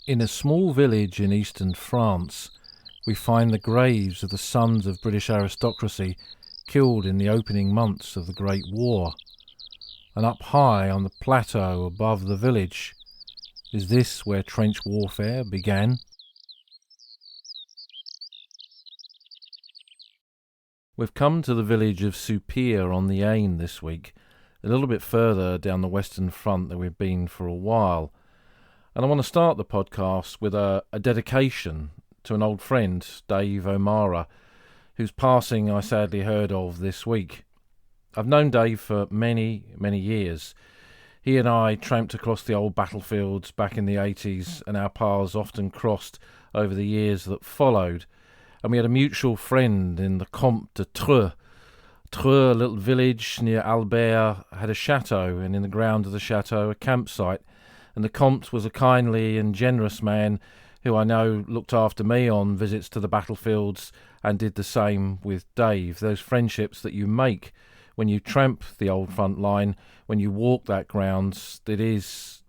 In a small village in eastern France, we find the graves of the sons of British aristocracy killed in the opening months of the Great War. And up high on the plateau above the village, is this where trench warfare began? We've come to the village of Soupir on the Aisne this week, a little bit further down the western front than we've been for a while. And I want to start the podcast with a dedication to an old friend, Dave O'Mara, whose passing I sadly heard of this week. I've known Dave for many, many years. He and I tramped across the old battlefields back in the 80s, and our paths often crossed over the years that followed. And we had a mutual friend in the Comte de Treux. Treux, a little village near Albert, had a chateau, and in the ground of the chateau a campsite. And the Comte was a kindly and generous man who I know looked after me on visits to the battlefields and did the same with Dave. Those friendships that you make when you tramp the old front line, when you walk that ground, they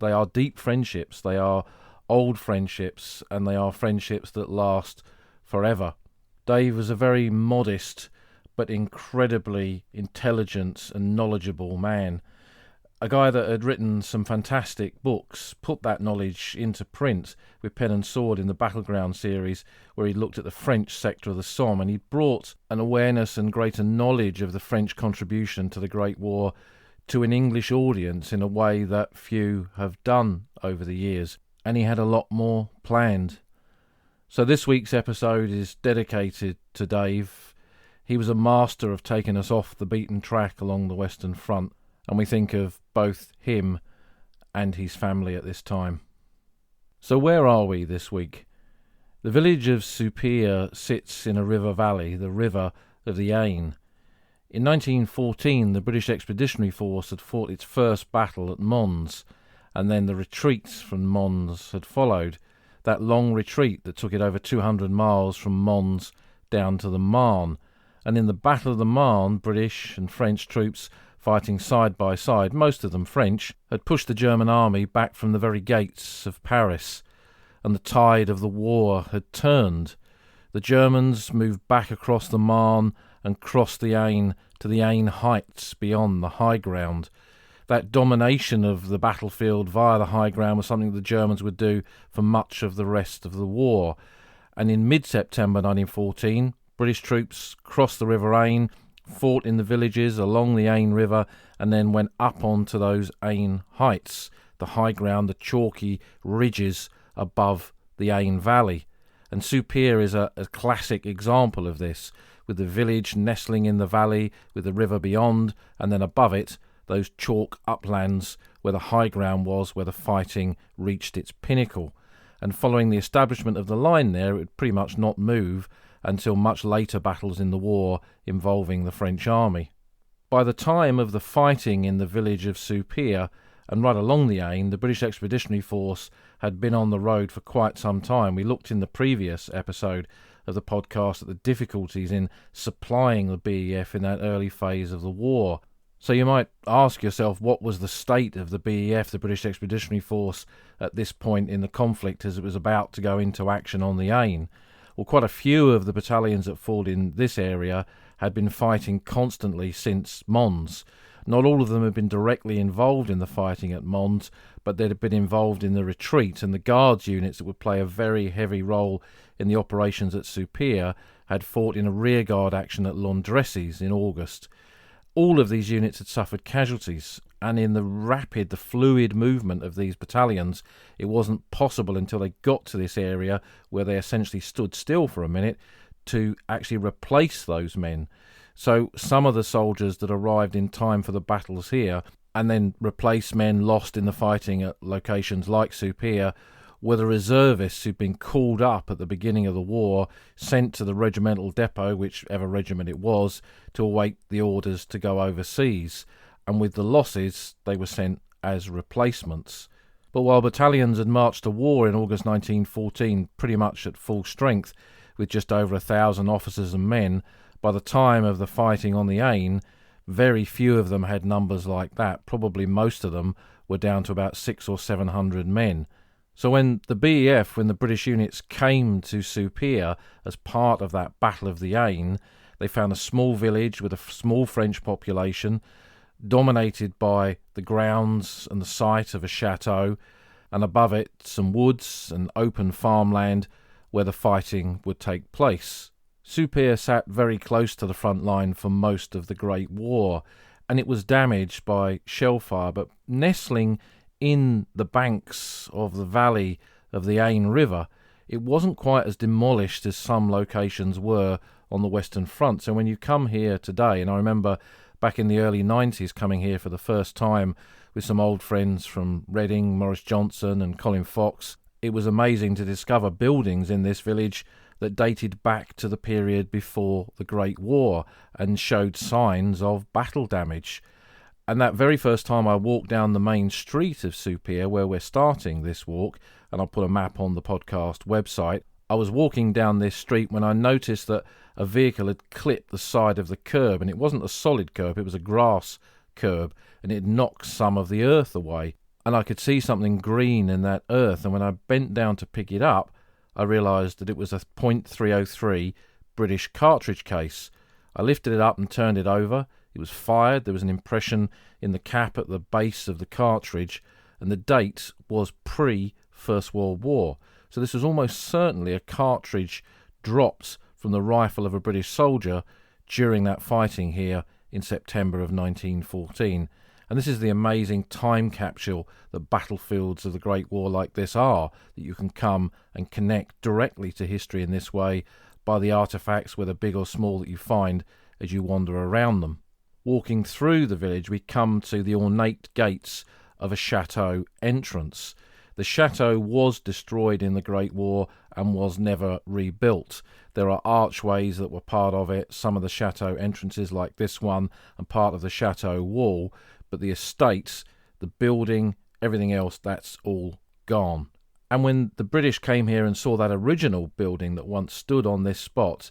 are deep friendships, they are old friendships, and they are friendships that last forever. Dave was a very modest but incredibly intelligent and knowledgeable man. A guy that had written some fantastic books, put that knowledge into print with pen and sword in the Battleground series, where he looked at the French sector of the Somme, and he brought an awareness and greater knowledge of the French contribution to the Great War to an English audience in a way that few have done over the years, and he had a lot more planned. So this week's episode is dedicated to Dave. He was a master of taking us off the beaten track along the Western Front, and we think of both him and his family at this time. So where are we this week? The village of Soupir sits in a river valley, the river of the Aisne. In 1914, the British Expeditionary Force had fought its first battle at Mons, and then the retreats from Mons had followed. That long retreat that took it over 200 miles from Mons down to the Marne. And in the Battle of the Marne, British and French troops fighting side by side, most of them French, had pushed the German army back from the very gates of Paris, and the tide of the war had turned. The Germans moved back across the Marne and crossed the Aisne to the Aisne heights beyond the high ground. That domination of the battlefield via the high ground was something the Germans would do for much of the rest of the war. And in mid-September 1914, British troops crossed the River Aisne, fought in the villages along the Aisne River, and then went up onto those Aisne heights, the high ground, the chalky ridges above the Aisne Valley. And Soupir is a classic example of this, with the village nestling in the valley, with the river beyond, and then above it, those chalk uplands where the high ground was, where the fighting reached its pinnacle. And following the establishment of the line there, it would pretty much not move until much later battles in the war involving the French army. By the time of the fighting in the village of Soupir and right along the Aisne, the British Expeditionary Force had been on the road for quite some time. We looked in the previous episode of the podcast at the difficulties in supplying the BEF in that early phase of the war. So you might ask yourself, what was the state of the BEF, the British Expeditionary Force, at this point in the conflict as it was about to go into action on the Aisne? Well, quite a few of the battalions that fought in this area had been fighting constantly since Mons. Not all of them had been directly involved in the fighting at Mons, but they'd have been involved in the retreat, and the Guards units that would play a very heavy role in the operations at Soupir had fought in a rearguard action at Landrecies in August. All of these units had suffered casualties, and in the fluid movement of these battalions, it wasn't possible until they got to this area where they essentially stood still for a minute to actually replace those men. So some of the soldiers that arrived in time for the battles here and then replaced men lost in the fighting at locations like Soupir were the reservists who'd been called up at the beginning of the war, sent to the regimental depot, whichever regiment it was, to await the orders to go overseas. And with the losses, they were sent as replacements. But while battalions had marched to war in August 1914 pretty much at full strength, with just over 1,000 officers and men, by the time of the fighting on the Aisne, very few of them had numbers like that. Probably most of them were down to about 600 or 700 men. So when the British units came to Soupir as part of that Battle of the Aisne, they found a small village with a small French population, dominated by the grounds and the site of a chateau, and above it some woods and open farmland where the fighting would take place. Soupir sat very close to the front line for most of the Great War, and it was damaged by shellfire, but nestling in the banks of the valley of the Aisne River, it wasn't quite as demolished as some locations were on the Western Front. So when you come here today, and I remember back in the early 90s coming here for the first time with some old friends from Reading, Maurice Johnson and Colin Fox, it was amazing to discover buildings in this village that dated back to the period before the Great War and showed signs of battle damage. And that very first time I walked down the main street of Soupir, where we're starting this walk, and I'll put a map on the podcast website, I was walking down this street when I noticed that a vehicle had clipped the side of the curb, and it wasn't a solid curb, it was a grass curb, and it knocked some of the earth away. And I could see something green in that earth, and when I bent down to pick it up, I realised that it was a .303 British cartridge case. I lifted it up and turned it over. It was fired. There was an impression in the cap at the base of the cartridge, and the date was pre-First World War. So this was almost certainly a cartridge dropped from the rifle of a British soldier during that fighting here in September of 1914. And this is the amazing time capsule that battlefields of the Great War like this are, that you can come and connect directly to history in this way by the artefacts, whether big or small, that you find as you wander around them. Walking through the village, we come to the ornate gates of a chateau entrance. The chateau was destroyed in the Great War and was never rebuilt. There are archways that were part of it, some of the chateau entrances like this one, and part of the chateau wall, but the estates, the building, everything else, that's all gone. And when the British came here and saw that original building that once stood on this spot,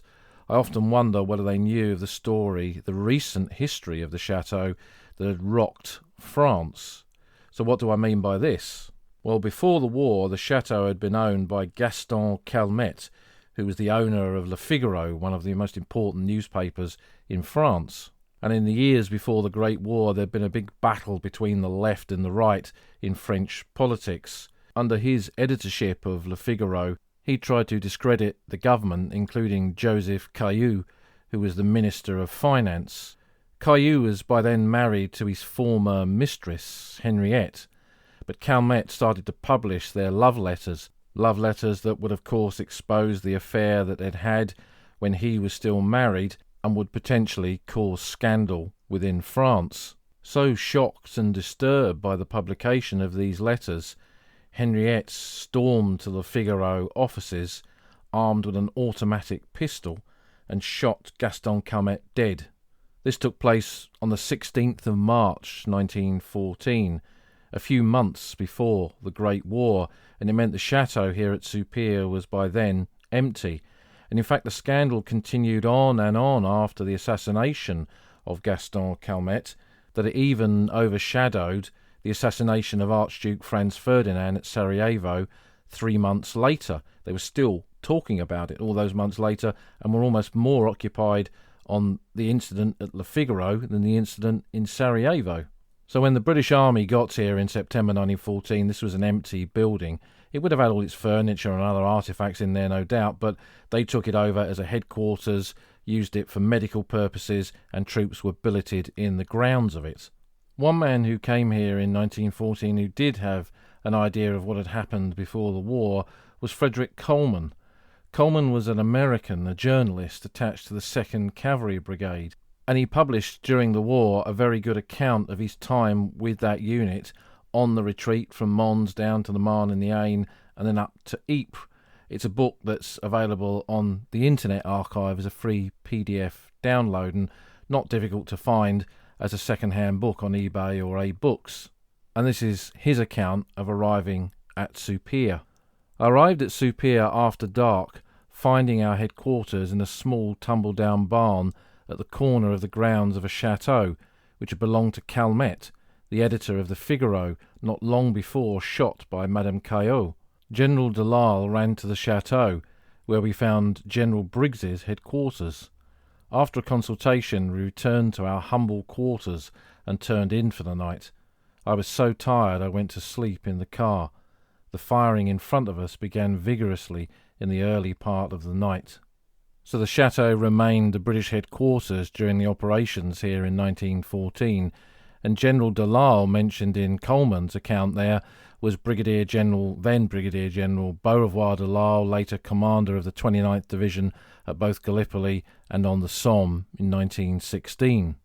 I often wonder whether they knew of the story, the recent history of the chateau that had rocked France. So what do I mean by this? Well, before the war, the chateau had been owned by Gaston Calmette, who was the owner of Le Figaro, one of the most important newspapers in France. And in the years before the Great War, there had been a big battle between the left and the right in French politics. Under his editorship of Le Figaro, he tried to discredit the government, including Joseph Caillou, who was the Minister of Finance. Caillou was by then married to his former mistress, Henriette, but Calmette started to publish their love letters that would of course expose the affair that they'd had when he was still married and would potentially cause scandal within France. So shocked and disturbed by the publication of these letters, Henriette stormed to the Figaro offices, armed with an automatic pistol, and shot Gaston Calmette dead. This took place on the 16th of March 1914, a few months before the Great War, and it meant the chateau here at Soupir was by then empty. And in fact the scandal continued on and on after the assassination of Gaston Calmette, that it even overshadowed the assassination of Archduke Franz Ferdinand at Sarajevo 3 months later. They were still talking about it all those months later and were almost more occupied on the incident at Le Figaro than the incident in Sarajevo. So when the British Army got here in September 1914, this was an empty building. It would have had all its furniture and other artefacts in there, no doubt, but they took it over as a headquarters, used it for medical purposes, and troops were billeted in the grounds of it. One man who came here in 1914 who did have an idea of what had happened before the war was Frederick Coleman. Coleman was an American, a journalist attached to the 2nd Cavalry Brigade, and he published during the war a very good account of his time with that unit on the retreat from Mons down to the Marne and the Aisne and then up to Ypres. It's a book that's available on the Internet Archive as a free PDF download and not difficult to find as a second-hand book on eBay or A-Books. And this is his account of arriving at Soupir. I arrived at Soupir after dark, finding our headquarters in a small tumble-down barn at the corner of the grounds of a chateau, which had belonged to Calmette, the editor of the Figaro, not long before shot by Madame Caillou. General de Lisle ran to the chateau, where we found General Briggs's headquarters. After a consultation, we returned to our humble quarters and turned in for the night. I was so tired I went to sleep in the car. The firing in front of us began vigorously in the early part of the night. So the chateau remained the British headquarters during the operations here in 1914, and General de Lisle, mentioned in Coleman's account there, was then Brigadier General Beaurevoir de Lisle, later commander of the 29th Division at both Gallipoli and on the Somme in 1916.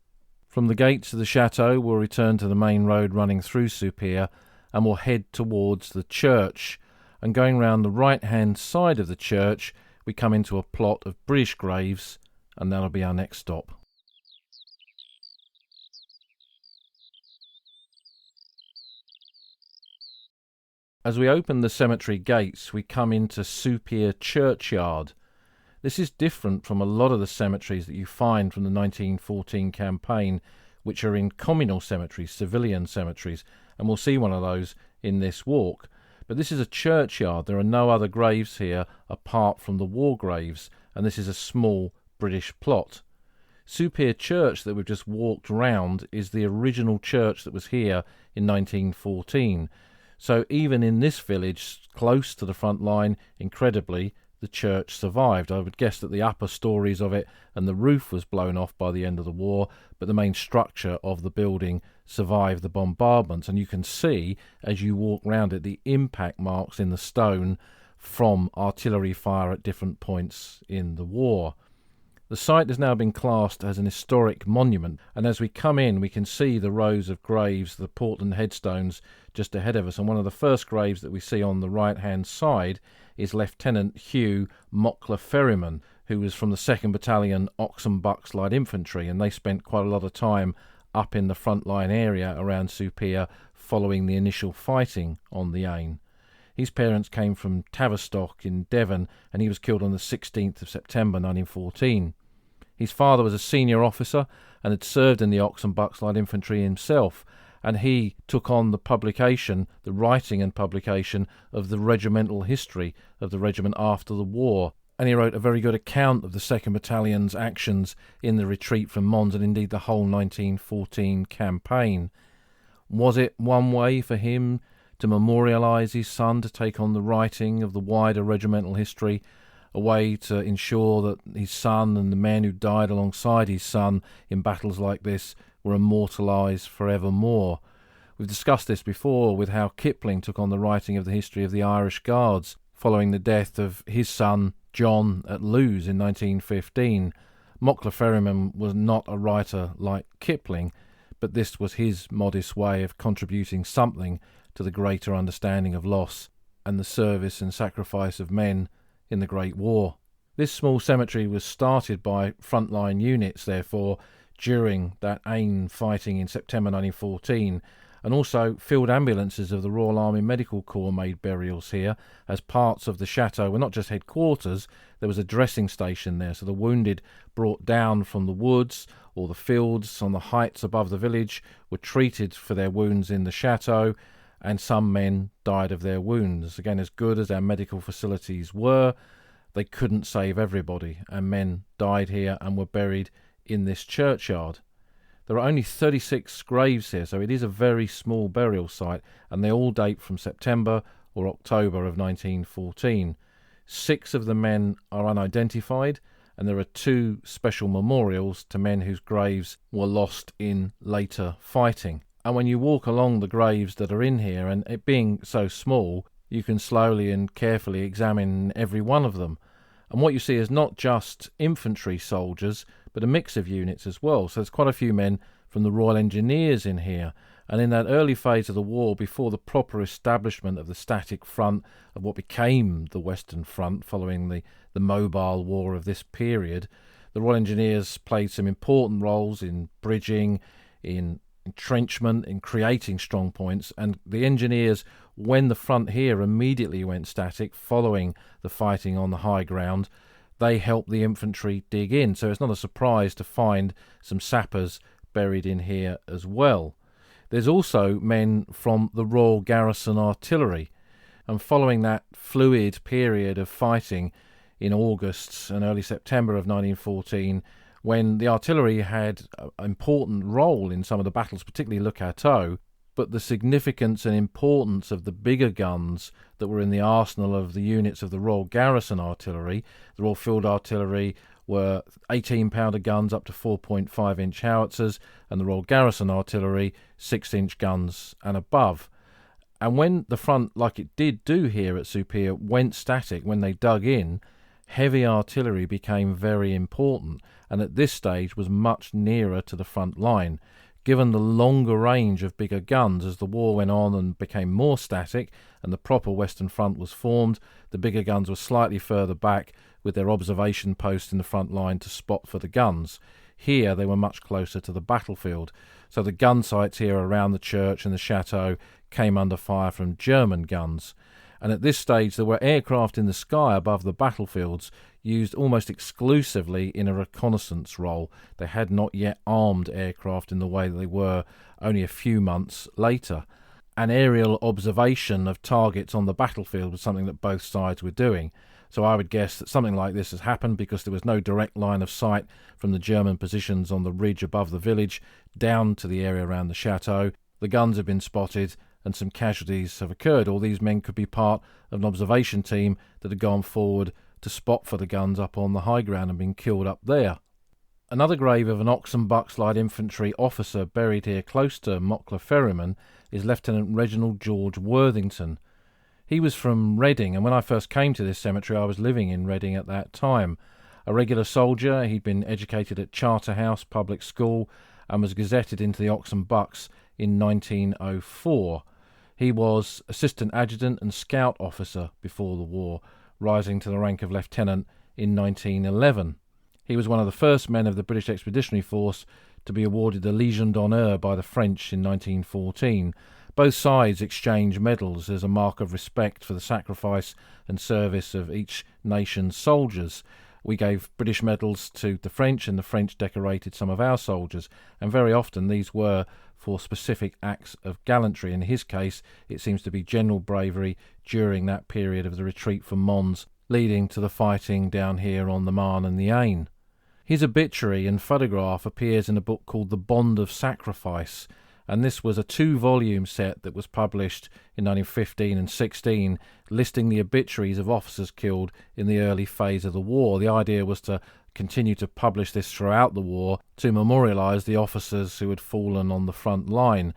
From the gates of the chateau we'll return to the main road running through Soupir, and we'll head towards the church, and going round the right-hand side of the church we come into a plot of British graves, and that'll be our next stop. As we open the cemetery gates, we come into Soupir churchyard. This is different from a lot of the cemeteries that you find from the 1914 campaign, which are in communal cemeteries, civilian cemeteries, and we'll see one of those in this walk. But this is a churchyard. There are no other graves here apart from the war graves, and this is a small British plot. Soupir Church that we've just walked round is the original church that was here in 1914. So even in this village, close to the front line, incredibly, the church survived. I would guess that the upper stories of it and the roof was blown off by the end of the war, but the main structure of the building survived the bombardments. And you can see, as you walk round it, the impact marks in the stone from artillery fire at different points in the war. The site has now been classed as an historic monument, and as we come in we can see the rows of graves, the Portland headstones just ahead of us, and one of the first graves that we see on the right hand side is Lieutenant Hugh Mockler Ferryman, who was from the 2nd Battalion Oxon Bucks Light Infantry, and they spent quite a lot of time up in the front line area around Soupir following the initial fighting on the Aisne. His parents came from Tavistock in Devon, and he was killed on the 16th of September 1914. His father was a senior officer and had served in the Oxon Bucks Light Infantry himself, and he took on the writing and publication of the regimental history of the regiment after the war, and he wrote a very good account of the 2nd Battalion's actions in the retreat from Mons and indeed the whole 1914 campaign. Was it one way for him to memorialise his son to take on the writing of the wider regimental history, a way to ensure that his son and the men who died alongside his son in battles like this were immortalised forevermore? We've discussed this before with how Kipling took on the writing of the history of the Irish Guards following the death of his son John at Lewes in 1915. Mockler Ferryman was not a writer like Kipling, but this was his modest way of contributing something to the greater understanding of loss and the service and sacrifice of men in the Great War. This small cemetery was started by frontline units, therefore, during that Aisne fighting in September 1914, and also field ambulances of the Royal Army Medical Corps made burials here as parts of the chateau were not just headquarters, there was a dressing station there, so the wounded brought down from the woods or the fields on the heights above the village were treated for their wounds in the chateau, and some men died of their wounds. Again, as good as our medical facilities were, they couldn't save everybody, and men died here and were buried in this churchyard. There are only 36 graves here, so it is a very small burial site, and they all date from September or October of 1914. 6 of the men are unidentified, and there are 2 special memorials to men whose graves were lost in later fighting. And when you walk along the graves that are in here, and it being so small, you can slowly and carefully examine every one of them. And what you see is not just infantry soldiers, but a mix of units as well. So there's quite a few men from the Royal Engineers in here. And in that early phase of the war, before the proper establishment of the static front of what became the Western Front following the mobile war of this period, the Royal Engineers played some important roles in bridging, in entrenchment, in creating strong points, and the engineers, when the front here immediately went static following the fighting on the high ground, they helped the infantry dig in. So it's not a surprise to find some sappers buried in here as well. There's also men from the Royal Garrison Artillery. And following that fluid period of fighting in August and early September of 1914, when the artillery had an important role in some of the battles, particularly Le Cateau, but the significance and importance of the bigger guns that were in the arsenal of the units of the Royal Garrison Artillery, the Royal Field Artillery were 18-pounder guns up to 4.5-inch howitzers, and the Royal Garrison Artillery 6-inch guns and above. And when the front, like it did do here at Soupir, went static, when they dug in, heavy artillery became very important, and at this stage was much nearer to the front line. Given the longer range of bigger guns, as the war went on and became more static and the proper Western Front was formed, the bigger guns were slightly further back with their observation posts in the front line to spot for the guns. Here they were much closer to the battlefield, so the gun sites here around the church and the chateau came under fire from German guns. And at this stage there were aircraft in the sky above the battlefields, used almost exclusively in a reconnaissance role. They had not yet armed aircraft in the way that they were only a few months later. An aerial observation of targets on the battlefield was something that both sides were doing. So I would guess that something like this has happened because there was no direct line of sight from the German positions on the ridge above the village down to the area around the chateau. The guns have been spotted and some casualties have occurred. All these men could be part of an observation team that had gone forward to spot for the guns up on the high ground and been killed up there. Another grave of an Ox and Bucks Light Infantry officer buried here close to Mockler Ferryman is Lieutenant Reginald George Worthington. He was from Reading, and when I first came to this cemetery I was living in Reading at that time. A regular soldier, he'd been educated at Charterhouse Public School and was gazetted into the Ox and Bucks in 1904. He was assistant adjutant and scout officer before the war, rising to the rank of lieutenant in 1911. He was one of the first men of the British Expeditionary Force to be awarded the Légion d'honneur by the French in 1914. Both sides exchanged medals as a mark of respect for the sacrifice and service of each nation's soldiers. We gave British medals to the French, and the French decorated some of our soldiers, and very often these were for specific acts of gallantry. In his case, it seems to be general bravery during that period of the retreat from Mons, leading to the fighting down here on the Marne and the Aisne. His obituary and photograph appears in a book called The Bond of Sacrifice, and this was a 2-volume set that was published in 1915 and 16, listing the obituaries of officers killed in the early phase of the war. The idea was to continue to publish this throughout the war to memorialise the officers who had fallen on the front line.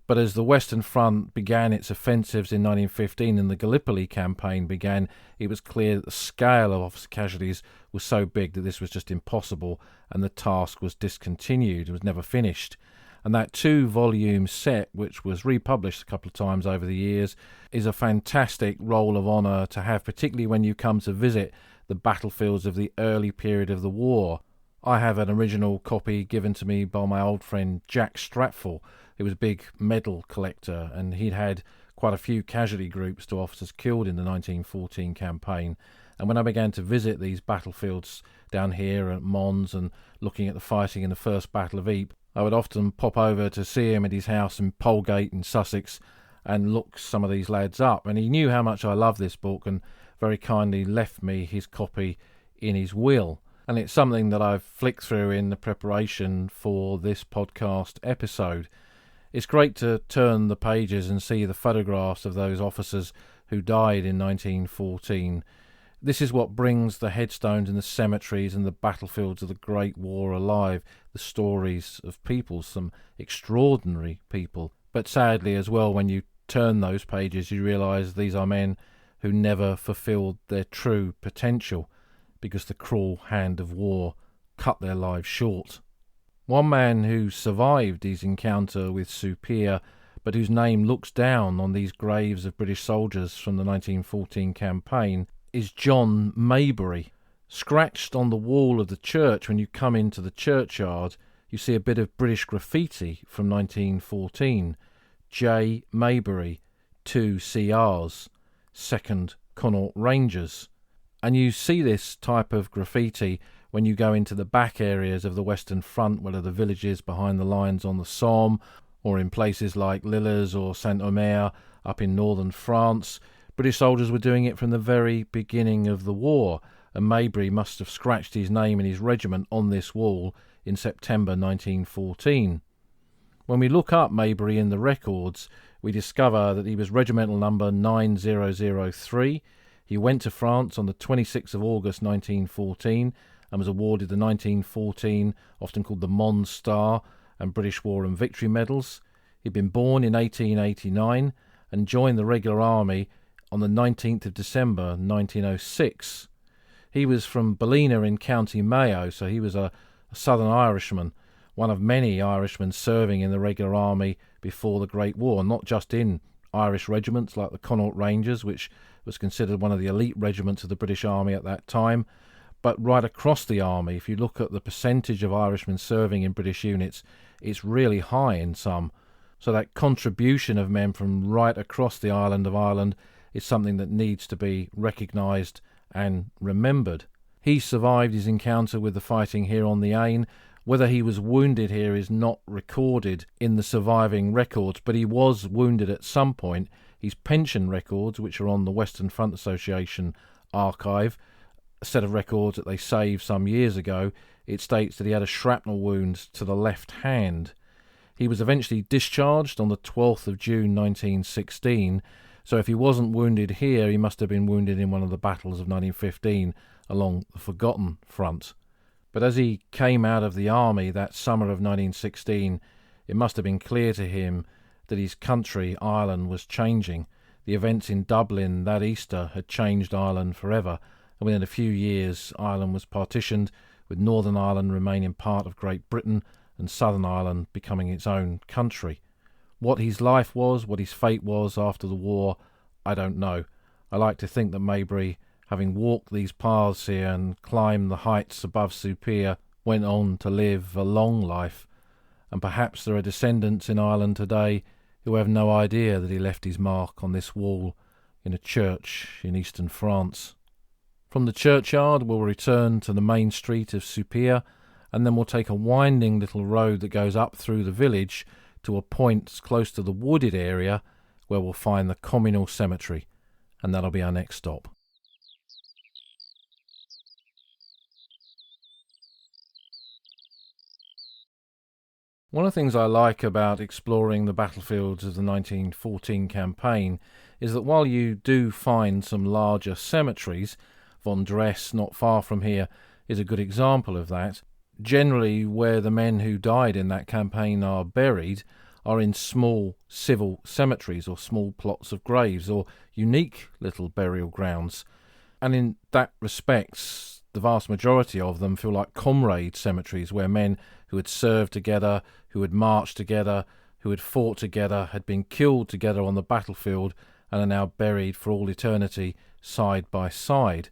But as the Western Front began its offensives in 1915 and the Gallipoli campaign began, it was clear that the scale of officer casualties was so big that this was just impossible, and the task was discontinued. It was never finished. And that 2-volume set, which was republished a couple of times over the years, is a fantastic roll of honour to have, particularly when you come to visit the battlefields of the early period of the war. I have an original copy given to me by my old friend Jack Stratford, who was a big medal collector, and he'd had quite a few casualty groups to officers killed in the 1914 campaign. And when I began to visit these battlefields down here at Mons and looking at the fighting in the First Battle of Ypres, I would often pop over to see him at his house in Polegate in Sussex and look some of these lads up. And he knew how much I loved this book and very kindly left me his copy in his will. And it's something that I've flicked through in the preparation for this podcast episode. It's great to turn the pages and see the photographs of those officers who died in 1914. This is what brings the headstones in the cemeteries and the battlefields of the Great War alive, the stories of people, some extraordinary people. But sadly as well, when you turn those pages, you realise these are men who never fulfilled their true potential because the cruel hand of war cut their lives short. One man who survived his encounter with Soupir, but whose name looks down on these graves of British soldiers from the 1914 campaign, is John Maybury. Scratched on the wall of the church when you come into the churchyard, you see a bit of British graffiti from 1914. J. Maybury, 2 CRs, 2nd Connaught Rangers. And you see this type of graffiti when you go into the back areas of the Western Front, whether the villages behind the lines on the Somme, or in places like Lillers or Saint-Omer up in northern France. British soldiers were doing it from the very beginning of the war, and Maybury must have scratched his name and his regiment on this wall in September 1914. When we look up Maybury in the records, we discover that he was regimental number 9003. He went to France on the 26th of August 1914 and was awarded the 1914, often called the Mons Star, and British War and Victory medals. He'd been born in 1889 and joined the regular army on the 19th of December 1906. He was from Ballina in County Mayo, so he was a Southern Irishman, one of many Irishmen serving in the regular army before the Great War, not just in Irish regiments like the Connaught Rangers, which was considered one of the elite regiments of the British Army at that time, but right across the army. If you look at the percentage of Irishmen serving in British units, it's really high in some. So that contribution of men from right across the island of Ireland is something that needs to be recognised and remembered. He survived his encounter with the fighting here on the Aisne. Whether he was wounded here is not recorded in the surviving records, but he was wounded at some point. His pension records, which are on the Western Front Association archive, a set of records that they saved some years ago, it states that he had a shrapnel wound to the left hand. He was eventually discharged on the 12th of June 1916, so if he wasn't wounded here, he must have been wounded in one of the battles of 1915 along the Forgotten Front. But as he came out of the army that summer of 1916, it must have been clear to him that his country, Ireland, was changing. The events in Dublin that Easter had changed Ireland forever, and within a few years Ireland was partitioned, with Northern Ireland remaining part of Great Britain and Southern Ireland becoming its own country. What his life was, what his fate was after the war, I don't know. I like to think that Maybury, having walked these paths here and climbed the heights above Soupir, went on to live a long life, and perhaps there are descendants in Ireland today who have no idea that he left his mark on this wall in a church in eastern France. From the churchyard we'll return to the main street of Soupir, and then we'll take a winding little road that goes up through the village to a point close to the wooded area where we'll find the communal cemetery, and that'll be our next stop. One of the things I like about exploring the battlefields of the 1914 campaign is that while you do find some larger cemeteries, Von Dress, not far from here, is a good example of that. Generally, where the men who died in that campaign are buried are in small civil cemeteries or small plots of graves or unique little burial grounds. And in that respect, the vast majority of them feel like comrade cemeteries where men who had served together, who had marched together, who had fought together, had been killed together on the battlefield and are now buried for all eternity side by side.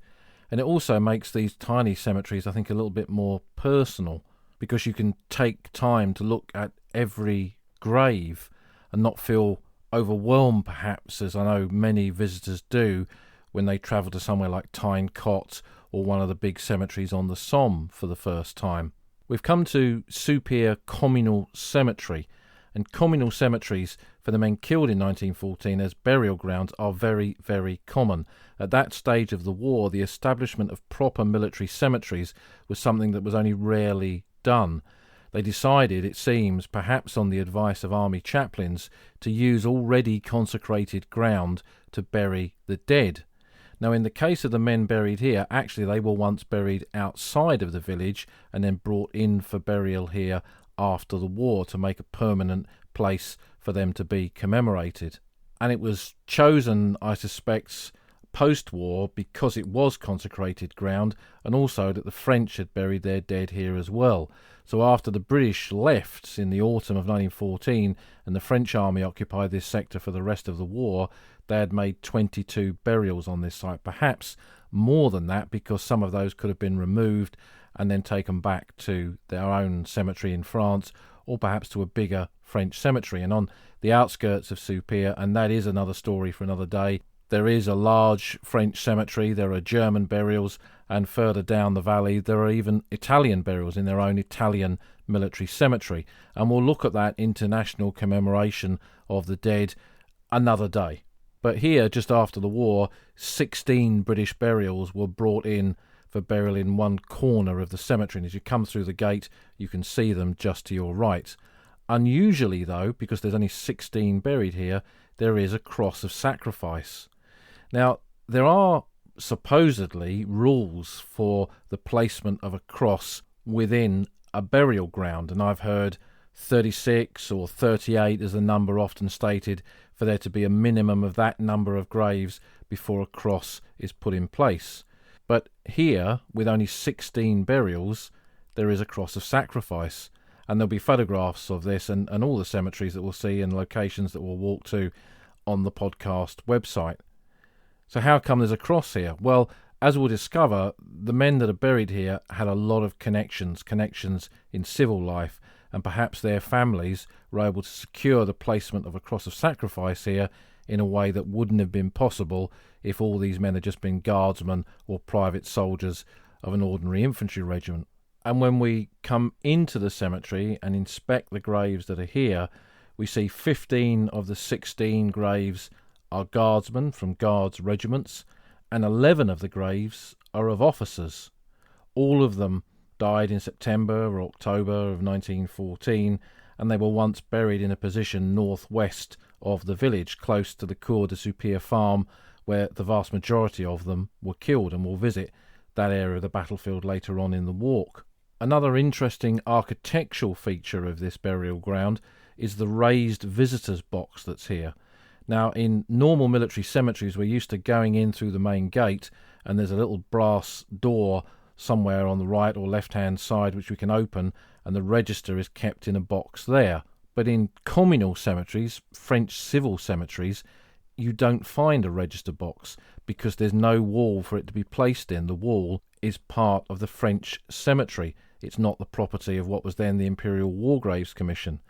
And it also makes these tiny cemeteries, I think, a little bit more personal, because you can take time to look at every grave and not feel overwhelmed, perhaps, as I know many visitors do when they travel to somewhere like Tyne Cot or one of the big cemeteries on the Somme for the first time. We've come to Soupir Communal Cemetery, and communal cemeteries for the men killed in 1914 as burial grounds are very, very common. At that stage of the war, the establishment of proper military cemeteries was something that was only rarely done. They decided, it seems, perhaps on the advice of army chaplains, to use already consecrated ground to bury the dead. Now, in the case of the men buried here, actually they were once buried outside of the village and then brought in for burial here after the war to make a permanent place for them to be commemorated. And it was chosen, I suspect, post-war because it was consecrated ground, and also that the French had buried their dead here as well. So after the British left in the autumn of 1914 and the French army occupied this sector for the rest of the war, they had made 22 burials on this site, perhaps more than that, because some of those could have been removed and then taken back to their own cemetery in France, or perhaps to a bigger French cemetery. And on the outskirts of Soupir, and that is another story for another day, there is a large French cemetery, there are German burials, and further down the valley there are even Italian burials in their own Italian military cemetery. And we'll look at that international commemoration of the dead another day. But here, just after the war, 16 British burials were brought in for burial in one corner of the cemetery. And as you come through the gate, you can see them just to your right. Unusually, though, because there's only 16 buried here, there is a cross of sacrifice. Now, there are supposedly rules for the placement of a cross within a burial ground, and I've heard 36 or 38 is the number often stated, for there to be a minimum of that number of graves before a cross is put in place. But here, with only 16 burials, there is a cross of sacrifice, and there'll be photographs of this and all the cemeteries that we'll see and locations that we'll walk to on the podcast website. So how come there's a cross here? Well, as we'll discover, the men that are buried here had a lot of connections in civil life, and perhaps their families were able to secure the placement of a cross of sacrifice here in a way that wouldn't have been possible if all these men had just been guardsmen or private soldiers of an ordinary infantry regiment. And when we come into the cemetery and inspect the graves that are here, we see 15 of the 16 graves are guardsmen from guards regiments, and 11 of the graves are of officers. All of them died in September or October of 1914, and they were once buried in a position northwest of the village, close to the Cour de Soupir farm, where the vast majority of them were killed, and we'll visit that area of the battlefield later on in the walk. Another interesting architectural feature of this burial ground is the raised visitors box that's here. Now, in normal military cemeteries, we're used to going in through the main gate, and there's a little brass door somewhere on the right or left-hand side which we can open, and the register is kept in a box there. But in communal cemeteries, French civil cemeteries, you don't find a register box because there's no wall for it to be placed in. The wall is part of the French cemetery. It's not the property of what was then the Imperial War Graves Commission.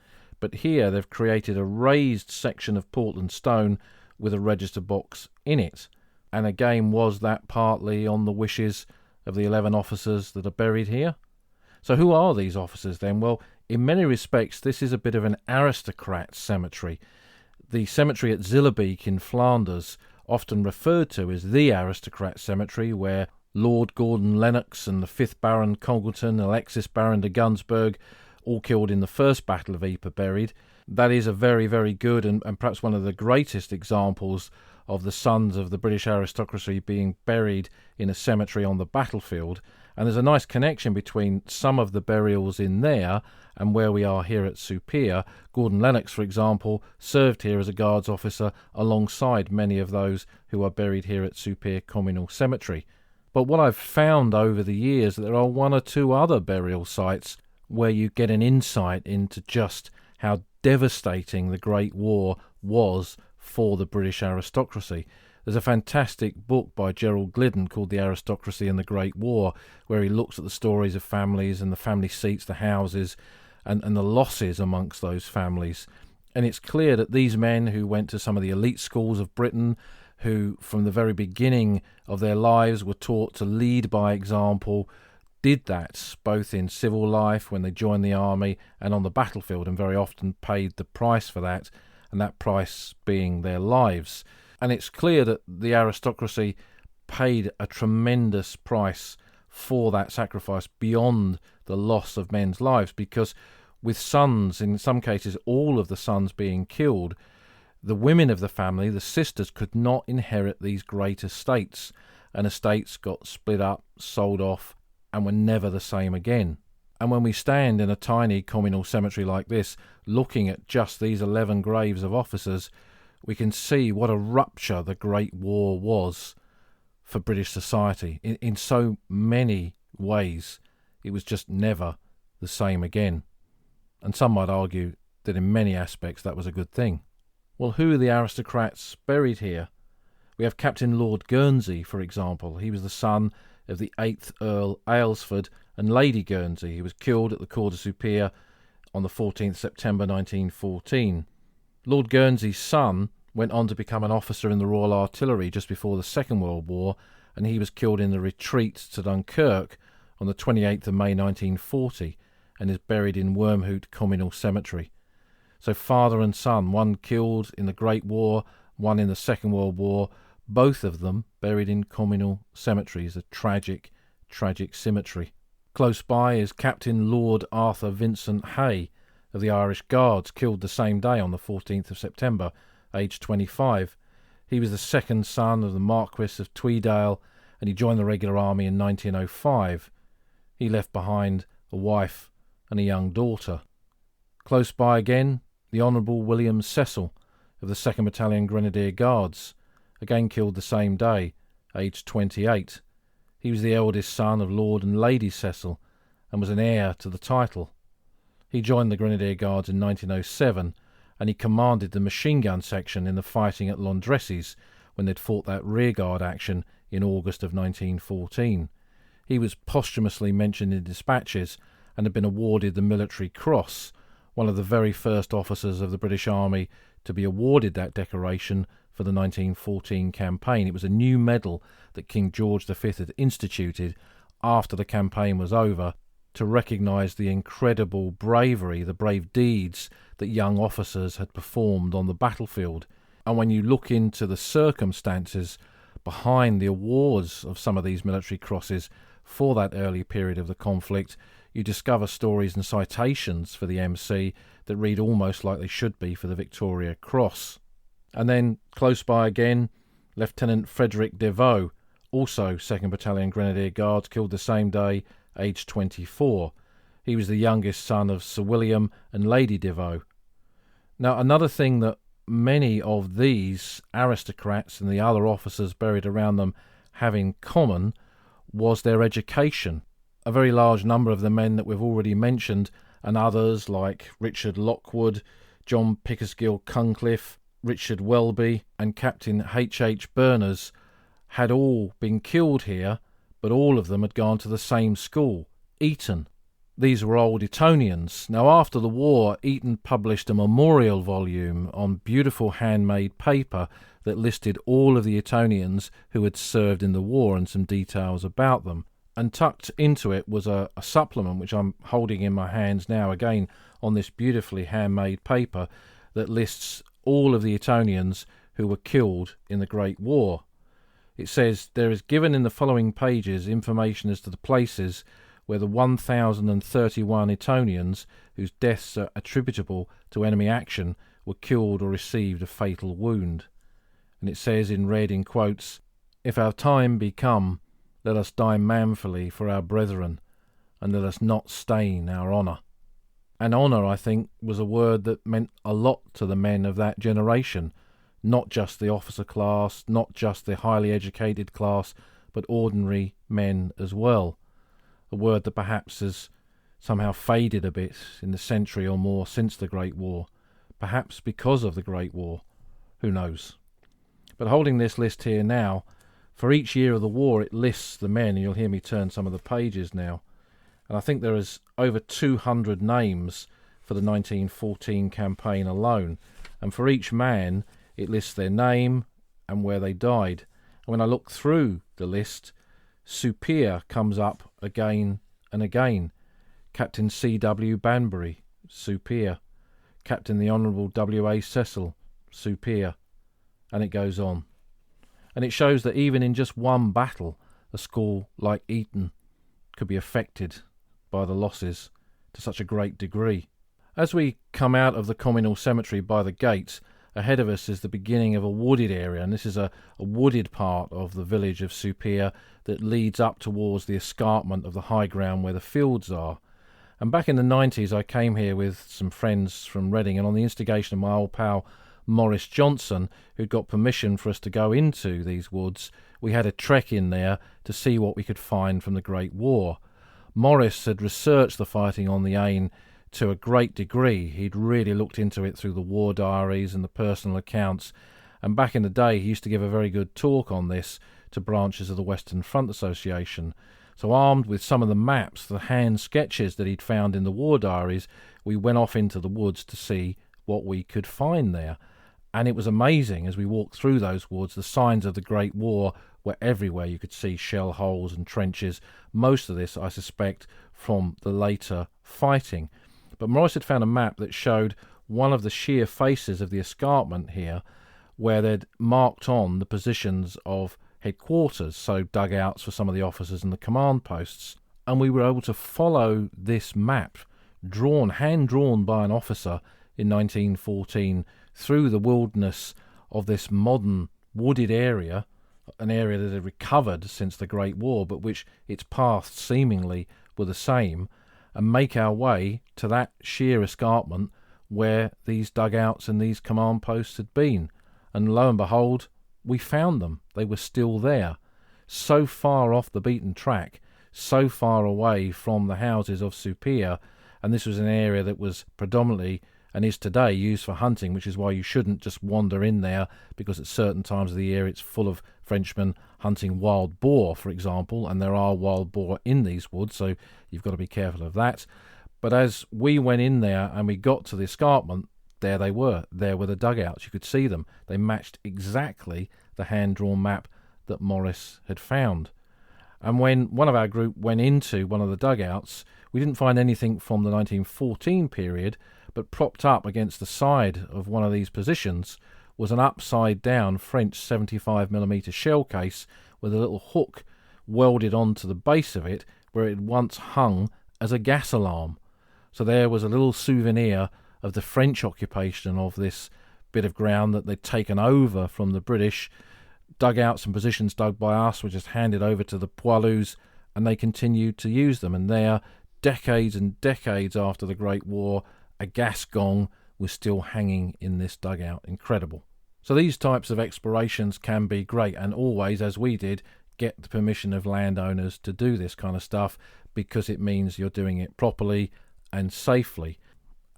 But here they've created a raised section of Portland stone with a register box in it. And again, was that partly on the wishes of the 11 officers that are buried here? So who are these officers then? Well, in many respects, this is a bit of an aristocrat cemetery. The cemetery at Zillebeek in Flanders, often referred to as the aristocrat cemetery, where Lord Gordon Lennox and the 5th Baron Congleton, Alexis Baron de Gunsberg, all killed in the First Battle of Ypres, buried. That is a very, very good and perhaps one of the greatest examples of the sons of the British aristocracy being buried in a cemetery on the battlefield. And there's a nice connection between some of the burials in there and where we are here at Soupir. Gordon Lennox, for example, served here as a guards officer alongside many of those who are buried here at Soupir Communal Cemetery. But what I've found over the years, there are one or two other burial sites where you get an insight into just how devastating the Great War was for the British aristocracy. There's a fantastic book by Gerald Glidden called The Aristocracy and the Great War, where he looks at the stories of families and the family seats, the houses, and the losses amongst those families. And it's clear that these men who went to some of the elite schools of Britain, who from the very beginning of their lives were taught to lead by example, did that both in civil life when they joined the army and on the battlefield, and very often paid the price for that, and that price being their lives. And it's clear that the aristocracy paid a tremendous price for that sacrifice beyond the loss of men's lives, because with sons, in some cases all of the sons being killed, the women of the family, the sisters, could not inherit these great estates, and estates got split up, sold off, and were never the same again. And when we stand in a tiny communal cemetery like this, looking at just these 11 graves of officers, we can see what a rupture the Great War was for British society. In so many ways, it was just never the same again. And some might argue that in many aspects that was a good thing. Well, who are the aristocrats buried here? We have Captain Lord Guernsey, for example. He was the son of the 8th Earl Aylesford and Lady Guernsey. He was killed at the Cour de Soupir on the 14th September 1914. Lord Guernsey's son went on to become an officer in the Royal Artillery just before the Second World War, and he was killed in the retreat to Dunkirk on the 28th of May 1940 and is buried in Wormhout Communal Cemetery. So father and son, one killed in the Great War, one in the Second World War, both of them buried in communal cemeteries, a tragic, tragic symmetry. Close by is Captain Lord Arthur Vincent Hay of the Irish Guards, killed the same day on the 14th of September, aged 25. He was the second son of the Marquis of Tweedale, and he joined the regular army in 1905. He left behind a wife and a young daughter. Close by again, the Honourable William Cecil of the 2nd Battalion Grenadier Guards, again killed the same day, aged 28. He was the eldest son of Lord and Lady Cecil and was an heir to the title. He joined the Grenadier Guards in 1907, and he commanded the machine gun section in the fighting at Landrecies when they'd fought that rearguard action in August of 1914. He was posthumously mentioned in dispatches and had been awarded the Military Cross, one of the very first officers of the British Army to be awarded that decoration for the 1914 campaign. It was a new medal that King George V had instituted after the campaign was over to recognise the incredible bravery, the brave deeds that young officers had performed on the battlefield. And when you look into the circumstances behind the awards of some of these military crosses for that early period of the conflict, you discover stories and citations for the MC that read almost like they should be for the Victoria Cross. And then, close by again, Lieutenant Frederick Devoe, also 2nd Battalion Grenadier Guards, killed the same day, aged 24. He was the youngest son of Sir William and Lady Devoe. Now, another thing that many of these aristocrats and the other officers buried around them have in common was their education. A very large number of the men that we've already mentioned, and others like Richard Lockwood, John Pickersgill Cunliffe, Richard Welby and Captain H.H. Berners, had all been killed here, but all of them had gone to the same school, Eton. These were old Etonians. Now, after the war, Eton published a memorial volume on beautiful handmade paper that listed all of the Etonians who had served in the war and some details about them. And tucked into it was a supplement, which I'm holding in my hands now, again on this beautifully handmade paper, that lists all of the Etonians who were killed in the Great War. It says, there is given in the following pages information as to the places where the 1,031 Etonians whose deaths are attributable to enemy action were killed or received a fatal wound. And it says in red in quotes, "If our time be come, let us die manfully for our brethren, and let us not stain our honour." And honour, I think, was a word that meant a lot to the men of that generation, not just the officer class, not just the highly educated class, but ordinary men as well. A word that perhaps has somehow faded a bit in the century or more since the Great War, perhaps because of the Great War. Who knows? But holding this list here now, for each year of the war it lists the men, and you'll hear me turn some of the pages now. And I think there is over 200 names for the 1914 campaign alone. And for each man, it lists their name and where they died. And when I look through the list, Soupir comes up again and again. Captain C.W. Banbury, Soupir. Captain the Honourable W.A. Cecil, Soupir. And it goes on. And it shows that even in just one battle, a school like Eton could be affected by the losses to such a great degree. As we come out of the communal cemetery by the gates, ahead of us is the beginning of a wooded area, and this is a wooded part of the village of Soupir that leads up towards the escarpment of the high ground where the fields are. And back in the 90s I came here with some friends from Reading, and on the instigation of my old pal Maurice Johnson, who'd got permission for us to go into these woods, we had a trek in there to see what we could find from the Great War. Maurice had researched the fighting on the Aisne to a great degree. He'd really looked into it through the war diaries and the personal accounts, and back in the day he used to give a very good talk on this to branches of the Western Front Association. So armed with some of the maps, the hand sketches that he'd found in the war diaries, we went off into the woods to see what we could find there. And it was amazing as we walked through those woods. The signs of the Great War were everywhere. You could see shell holes and trenches. Most of this, I suspect, from the later fighting. But Maurice had found a map that showed one of the sheer faces of the escarpment here where they'd marked on the positions of headquarters, so dugouts for some of the officers and the command posts. And we were able to follow this map, hand-drawn by an officer in 1914, through the wilderness of this modern wooded area, an area that had recovered since the Great War, but which its paths seemingly were the same, and make our way to that sheer escarpment where these dugouts and these command posts had been. And lo and behold, we found them. They were still there, so far off the beaten track, so far away from the houses of Soupir, and this was an area that was predominantly, and is today, used for hunting, which is why you shouldn't just wander in there, because at certain times of the year it's full of Frenchmen hunting wild boar, for example, and there are wild boar in these woods, so you've got to be careful of that. But as we went in there and we got to the escarpment, there they were. There were the dugouts. You could see them. They matched exactly the hand-drawn map that Morris had found. And when one of our group went into one of the dugouts, we didn't find anything from the 1914 period, but propped up against the side of one of these positions was an upside-down French 75mm shell case with a little hook welded onto the base of it where it had once hung as a gas alarm. So there was a little souvenir of the French occupation of this bit of ground that they'd taken over from the British. Dugouts and positions dug by us were just handed over to the poilus, and they continued to use them. And there, decades and decades after the Great War, a gas gong was still hanging in this dugout. Incredible. So these types of explorations can be great, and always, as we did, get the permission of landowners to do this kind of stuff, because it means you're doing it properly and safely.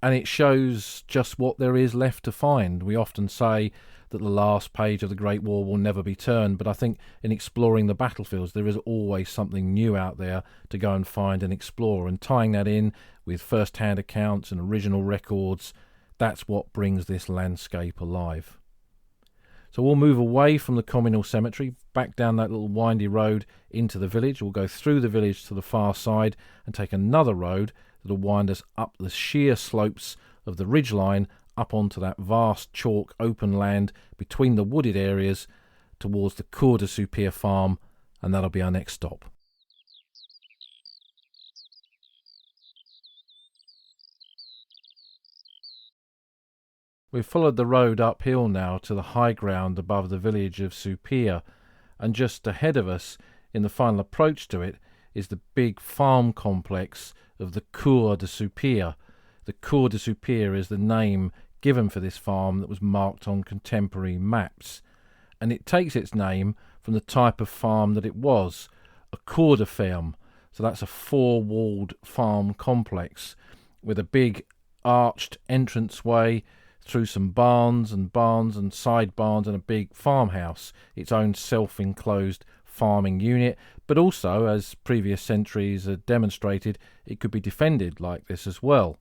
And it shows just what there is left to find. We often say that the last page of the Great War will never be turned, but I think in exploring the battlefields there is always something new out there to go and find and explore, and tying that in with first-hand accounts and original records, that's what brings this landscape alive. So we'll move away from the communal cemetery, back down that little windy road into the village. We'll go through the village to the far side and take another road that'll wind us up the sheer slopes of the ridgeline up onto that vast chalk open land between the wooded areas towards the Cour de Soupir farm, and that'll be our next stop. We've followed the road uphill now to the high ground above the village of Soupir, and just ahead of us, in the final approach to it, is the big farm complex of the Cour de Soupir. The Cour de Soupir is the name given for this farm that was marked on contemporary maps, and it takes its name from the type of farm that it was, a cour de ferme. So that's a four-walled farm complex with a big arched entranceway through some barns and side barns and a big farmhouse, its own self-enclosed farming unit, but also, as previous centuries had demonstrated, it could be defended like this as well.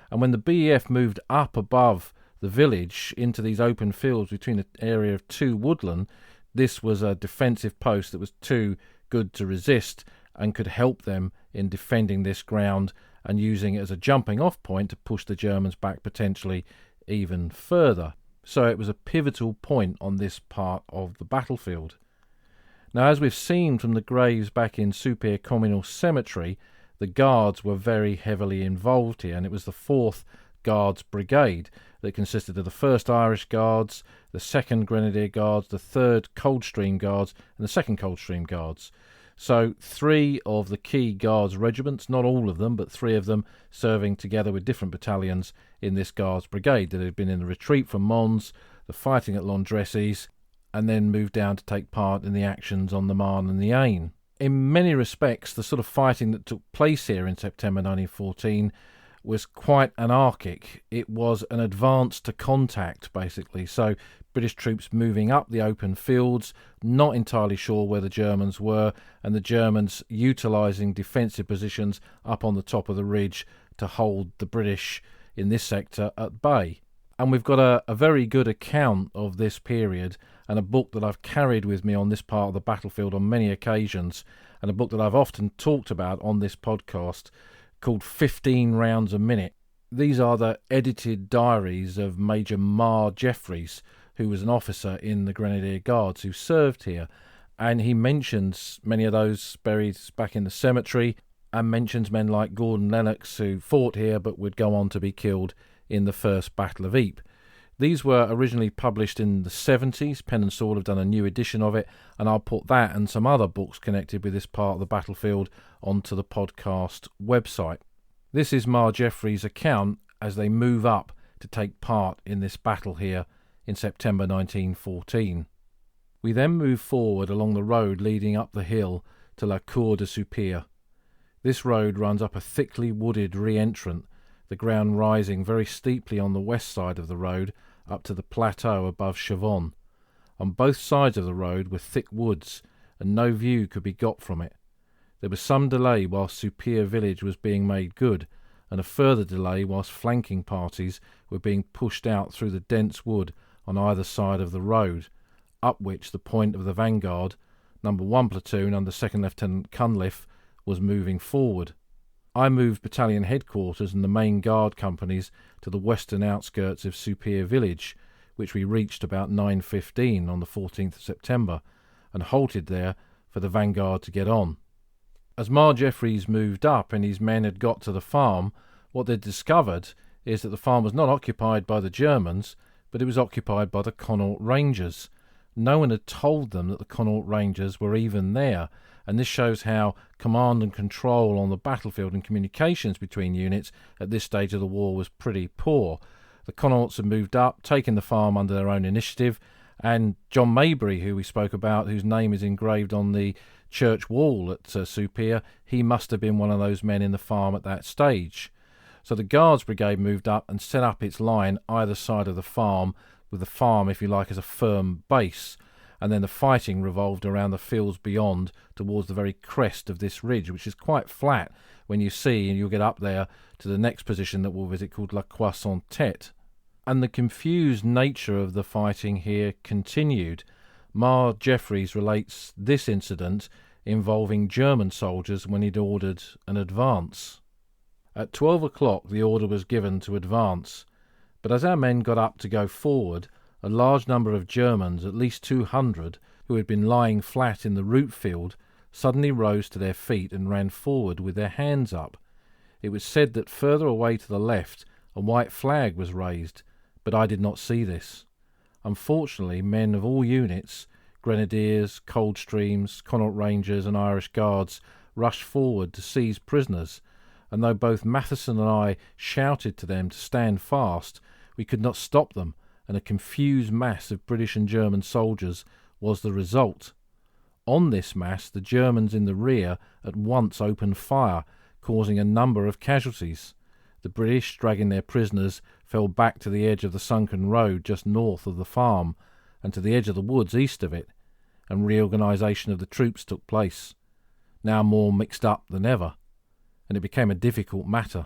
And when the BEF moved up above the village into these open fields between an area of two woodland, this was a defensive post that was too good to resist and could help them in defending this ground and using it as a jumping off point to push the Germans back potentially even further. So it was a pivotal point on this part of the battlefield. Now, as we've seen from the graves back in Soupir Communal Cemetery, the Guards were very heavily involved here, and it was the 4th Guards Brigade that consisted of the 1st Irish Guards, the 2nd Grenadier Guards, the 3rd Coldstream Guards, and the 2nd Coldstream Guards. So 3 of the key Guards regiments, not all of them, but 3 of them, serving together with different battalions in this Guards Brigade that had been in the retreat from Mons, the fighting at Landrecies, and then moved down to take part in the actions on the Marne and the Aisne. In many respects, the sort of fighting that took place here in September 1914 was quite anarchic. It was an advance to contact, basically. So British troops moving up the open fields, not entirely sure where the Germans were, and the Germans utilising defensive positions up on the top of the ridge to hold the British in this sector at bay. And we've got a very good account of this period, and a book that I've carried with me on this part of the battlefield on many occasions, and a book that I've often talked about on this podcast, called 15 Rounds a Minute. These are the edited diaries of Major Mar Jeffreys, who was an officer in the Grenadier Guards who served here. And he mentions many of those buried back in the cemetery, and mentions men like Gordon Lennox, who fought here but would go on to be killed in the First Battle of Ypres. These were originally published in the 70s. Pen and Sword have done a new edition of it, and I'll put that and some other books connected with this part of the battlefield onto the podcast website. This is Marjeffrey's account as they move up to take part in this battle here in September 1914. We then move forward along the road leading up the hill to La Cour de Soupir. This road runs up a thickly wooded re-entrant, the ground rising very steeply on the west side of the road up to the plateau above Chavon. On both sides of the road were thick woods, and no view could be got from it. There was some delay whilst Soupir village was being made good, and a further delay whilst flanking parties were being pushed out through the dense wood on either side of the road, up which the point of the vanguard, No. 1 platoon under 2nd Lieutenant Cunliffe, was moving forward. I moved battalion headquarters and the main guard companies to the western outskirts of Soupir village, which we reached about 9:15 on the 14th of September, and halted there for the vanguard to get on. As Marjeffrys moved up and his men had got to the farm, what they'd discovered is that the farm was not occupied by the Germans, but it was occupied by the Connaught Rangers. No one had told them that the Connaught Rangers were even there, and this shows how command and control on the battlefield and communications between units at this stage of the war was pretty poor. The Connaughts had moved up, taken the farm under their own initiative, and John Maybury, who we spoke about, whose name is engraved on the church wall at Soupir, he must have been one of those men in the farm at that stage. So the Guards Brigade moved up and set up its line either side of the farm, with the farm, if you like, as a firm base, and then the fighting revolved around the fields beyond towards the very crest of this ridge, which is quite flat when you see, and you'll get up there to the next position that we'll visit called La Croix sans Tête. And the confused nature of the fighting here continued. Marjeffrys relates this incident involving German soldiers when he'd ordered an advance. At 12 o'clock the order was given to advance, but as our men got up to go forward, a large number of Germans, at least 200, who had been lying flat in the root field, suddenly rose to their feet and ran forward with their hands up. It was said that further away to the left a white flag was raised, but I did not see this. Unfortunately, men of all units, Grenadiers, Coldstreams, Connaught Rangers and Irish Guards, rushed forward to seize prisoners, and though both Matheson and I shouted to them to stand fast, we could not stop them, and a confused mass of British and German soldiers was the result. On this mass the Germans in the rear at once opened fire, causing a number of casualties. The British, dragging their prisoners, fell back to the edge of the sunken road just north of the farm, and to the edge of the woods east of it, and reorganisation of the troops took place, now more mixed up than ever, and it became a difficult matter.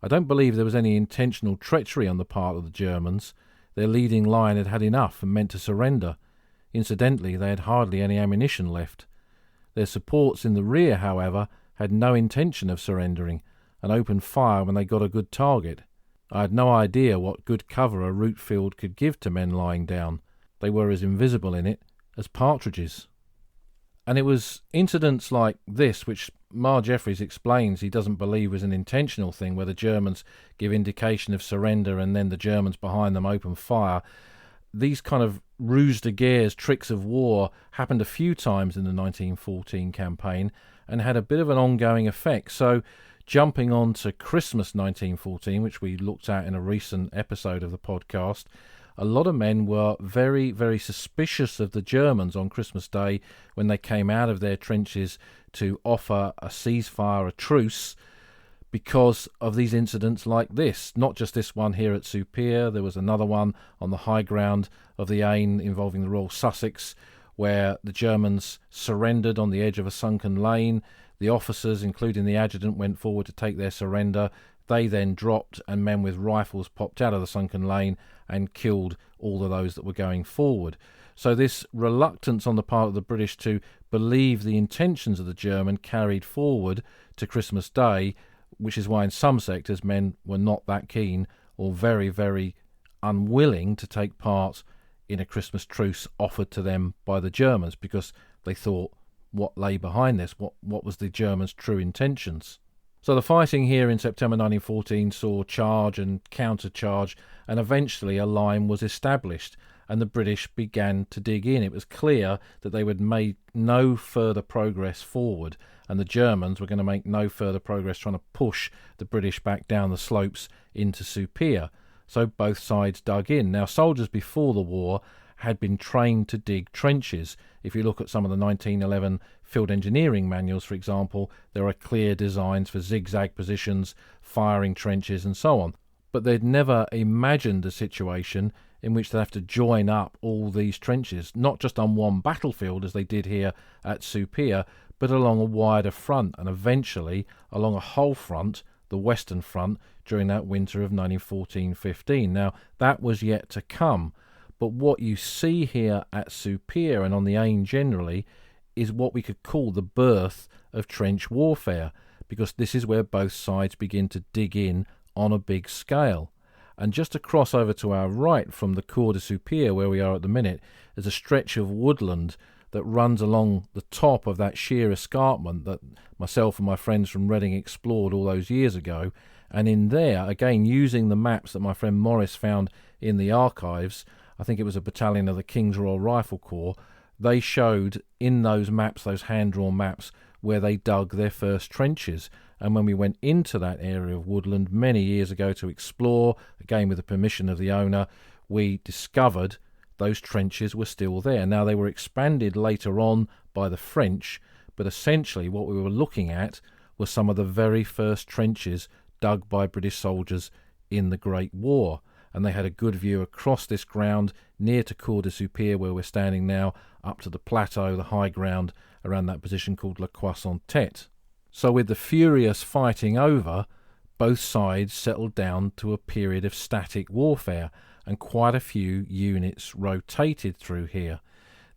I don't believe there was any intentional treachery on the part of the Germans. Their leading line had had enough and meant to surrender. Incidentally, they had hardly any ammunition left. Their supports in the rear, however, had no intention of surrendering, and opened fire when they got a good target. I had no idea what good cover a root field could give to men lying down. They were as invisible in it as partridges. And it was incidents like this which Marjeffrys explains he doesn't believe was an intentional thing, where the Germans give indication of surrender and then the Germans behind them open fire. These kind of ruse de guerre, tricks of war, happened a few times in the 1914 campaign and had a bit of an ongoing effect. So jumping on to Christmas 1914, which we looked at in a recent episode of the podcast, a lot of men were very, very suspicious of the Germans on Christmas Day when they came out of their trenches to offer a ceasefire, a truce, because of these incidents like this. Not just this one here at Soupir, there was another one on the high ground of the Aisne involving the Royal Sussex, where the Germans surrendered on the edge of a sunken lane. The officers, including the adjutant, went forward to take their surrender. They then dropped, and men with rifles popped out of the sunken lane and killed all of those that were going forward. So this reluctance on the part of the British to believe the intentions of the German carried forward to Christmas Day, which is why in some sectors men were not that keen or very, very unwilling to take part in a Christmas truce offered to them by the Germans, because they thought what lay behind this, what was the Germans' true intentions. So the fighting here in September 1914 saw charge and counter-charge, and eventually a line was established and the British began to dig in. It was clear that they would make no further progress forward, and the Germans were going to make no further progress trying to push the British back down the slopes into Soupir. So both sides dug in. Now, soldiers before the war had been trained to dig trenches. If you look at some of the 1911 field engineering manuals, for example, there are clear designs for zigzag positions, firing trenches and so on. But they'd never imagined a situation in which they'd have to join up all these trenches, not just on one battlefield as they did here at Soupir, but along a wider front, and eventually along a whole front, the Western Front, during that winter of 1914-15. Now, that was yet to come. But what you see here at Soupir and on the Aisne generally is what we could call the birth of trench warfare, because this is where both sides begin to dig in on a big scale. And just across over to our right from the Cours de Soupir, where we are at the minute, is a stretch of woodland that runs along the top of that sheer escarpment that myself and my friends from Reading explored all those years ago. And in there, again, using the maps that my friend Morris found in the archives, I think it was a battalion of the King's Royal Rifle Corps, they showed in those maps, those hand-drawn maps, where they dug their first trenches. And when we went into that area of woodland many years ago to explore, again with the permission of the owner, we discovered those trenches were still there. Now, they were expanded later on by the French, but essentially what we were looking at were some of the very first trenches dug by British soldiers in the Great War. And they had a good view across this ground near to Cours de Soupir, where we're standing now, up to the plateau, the high ground around that position called La Croix-en-Tête. So with the furious fighting over, both sides settled down to a period of static warfare, and quite a few units rotated through here.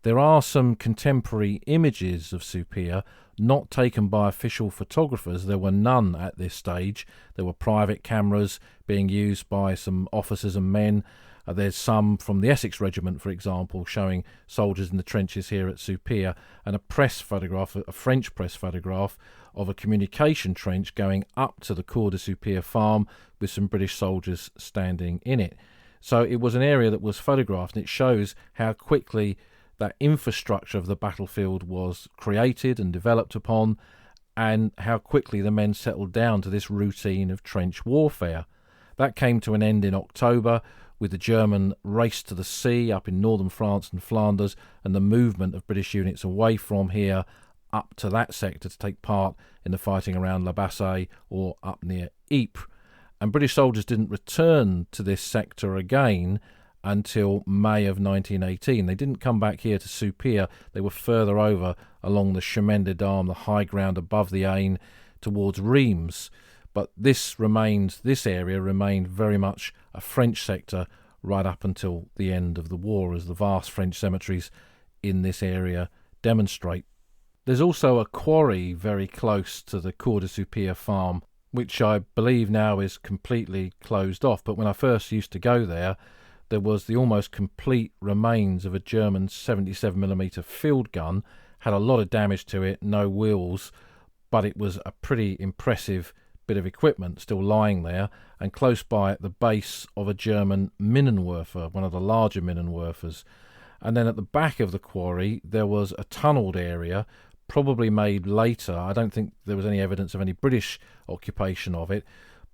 There are some contemporary images of Soupir, not taken by official photographers. There were none at this stage. There were private cameras being used by some officers and men. There's some from the Essex Regiment, for example, showing soldiers in the trenches here at Soupir, and a press photograph, a French press photograph, of a communication trench going up to the Cours de Soupir farm with some British soldiers standing in it. So it was an area that was photographed, and it shows how quickly that infrastructure of the battlefield was created and developed upon, and how quickly the men settled down to this routine of trench warfare. That came to an end in October with the German race to the sea up in northern France and Flanders, and the movement of British units away from here up to that sector to take part in the fighting around La Bassée or up near Ypres. And British soldiers didn't return to this sector again until May of 1918. They didn't come back here to Soupir. They were further over along the Chemin des Dames, the high ground above the Aisne, towards Reims. But this area remained very much a French sector right up until the end of the war, as the vast French cemeteries in this area demonstrate. There's also a quarry very close to the Cours de Soupir farm, which I believe now is completely closed off. But when I first used to go there, there was the almost complete remains of a German 77mm field gun. Had a lot of damage to it, no wheels, but it was a pretty impressive bit of equipment still lying there, and close by at the base of a German Minenwerfer, one of the larger Minenwerfers. And then at the back of the quarry there was a tunnelled area, probably made later. I don't think there was any evidence of any British occupation of it,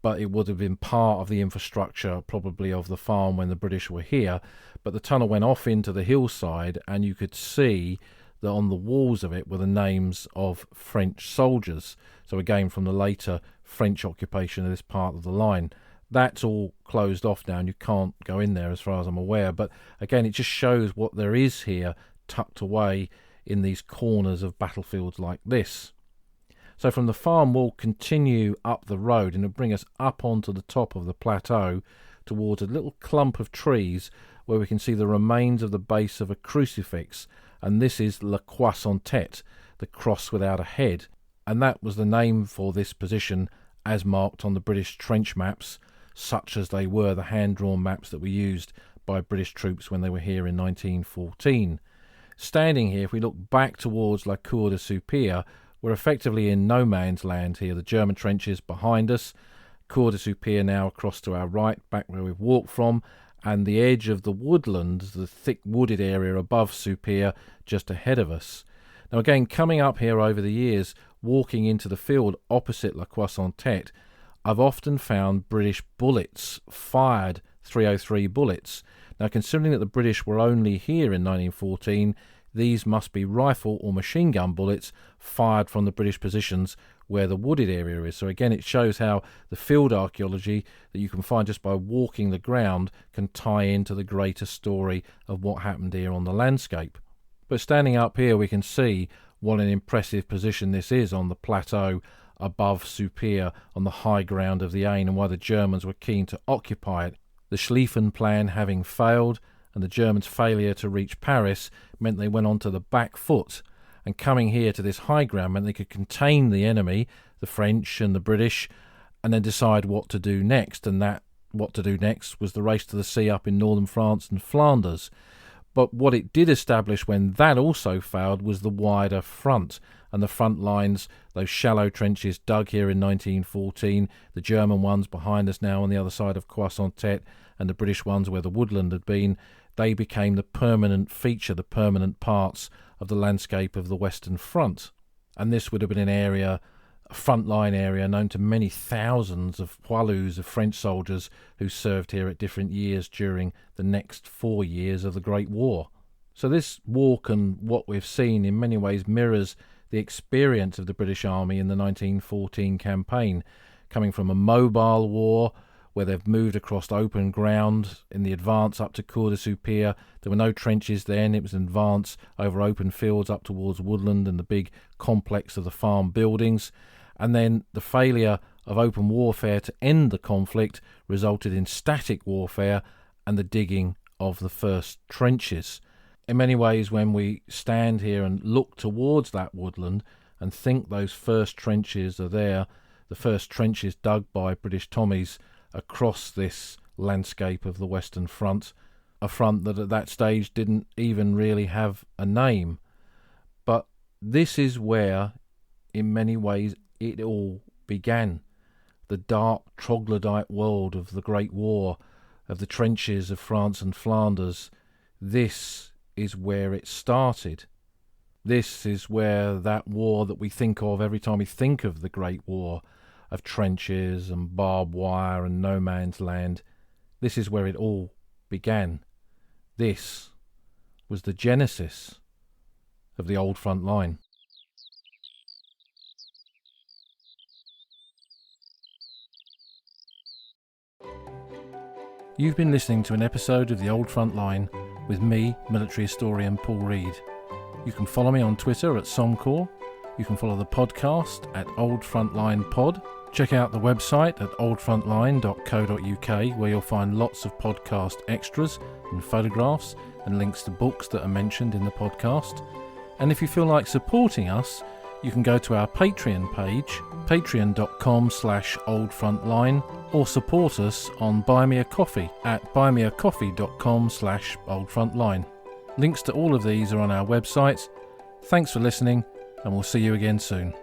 but it would have been part of the infrastructure probably of the farm when the British were here. But the tunnel went off into the hillside, and you could see that on the walls of it were the names of French soldiers. So again, from the later French occupation of this part of the line. That's all closed off now, and you can't go in there as far as I'm aware. But again, it just shows what there is here tucked away in these corners of battlefields like this. So from the farm we'll continue up the road, and it'll bring us up onto the top of the plateau towards a little clump of trees where we can see the remains of the base of a crucifix, and this is La Croix-en-Tête, the cross without a head, and that was the name for this position as marked on the British trench maps, such as they were the hand-drawn maps that were used by British troops when they were here in 1914. Standing here, if we look back towards La Cour de Soupir, we're effectively in no man's land here. The German trenches behind us, Cour de Soupir now across to our right, back where we've walked from, and the edge of the woodland, the thick wooded area above Soupir, just ahead of us. Now again, coming up here over the years, walking into the field opposite La Croix-en-Tête, I've often found British bullets, fired 303 bullets. Now considering that the British were only here in 1914, these must be rifle or machine gun bullets fired from the British positions where the wooded area is. So again, it shows how the field archaeology that you can find just by walking the ground can tie into the greater story of what happened here on the landscape. But standing up here, we can see what an impressive position this is on the plateau above Soupir on the high ground of the Aisne, and why the Germans were keen to occupy it. The Schlieffen plan having failed, and the Germans' failure to reach Paris meant they went on to the back foot, and coming here to this high ground meant they could contain the enemy, the French and the British, and then decide what to do next. And that what to do next was the race to the sea up in northern France and Flanders. But what it did establish when that also failed was the wider front, and the front lines, those shallow trenches dug here in 1914, the German ones behind us now on the other side of Croix-en-Tête, and the British ones where the woodland had been, they became the permanent feature, the permanent parts of the landscape of the Western Front. And this would have been an area, a frontline area, known to many thousands of poilus of French soldiers who served here at different years during the next 4 years of the Great War. So this walk and what we've seen in many ways mirrors the experience of the British Army in the 1914 campaign, coming from a mobile war where they've moved across open ground in the advance up to Cour de Soupir. There were no trenches then, it was an advance over open fields up towards woodland and the big complex of the farm buildings. And then the failure of open warfare to end the conflict resulted in static warfare and the digging of the first trenches. In many ways, when we stand here and look towards that woodland and think those first trenches are there, the first trenches dug by British Tommies across this landscape of the Western Front, a front that at that stage didn't even really have a name. But this is where, in many ways, it all began. The dark troglodyte world of the Great War, of the trenches of France and Flanders. This is where it started. This is where that war that we think of every time we think of the Great War, of trenches and barbed wire and no man's land, this is where it all began. This was the genesis of the Old Front Line. You've been listening to an episode of The Old Front Line with me, military historian Paul Reed. You can follow me on Twitter at Somcor. You can follow the podcast at Old Frontline Pod. Check out the website at oldfrontline.co.uk, where you'll find lots of podcast extras and photographs and links to books that are mentioned in the podcast. And if you feel like supporting us, you can go to our Patreon page, patreon.com/oldfrontline, or support us on Buy Me a Coffee at buymeacoffee.com/oldfrontline. Links to all of these are on our website. Thanks for listening, and we'll see you again soon.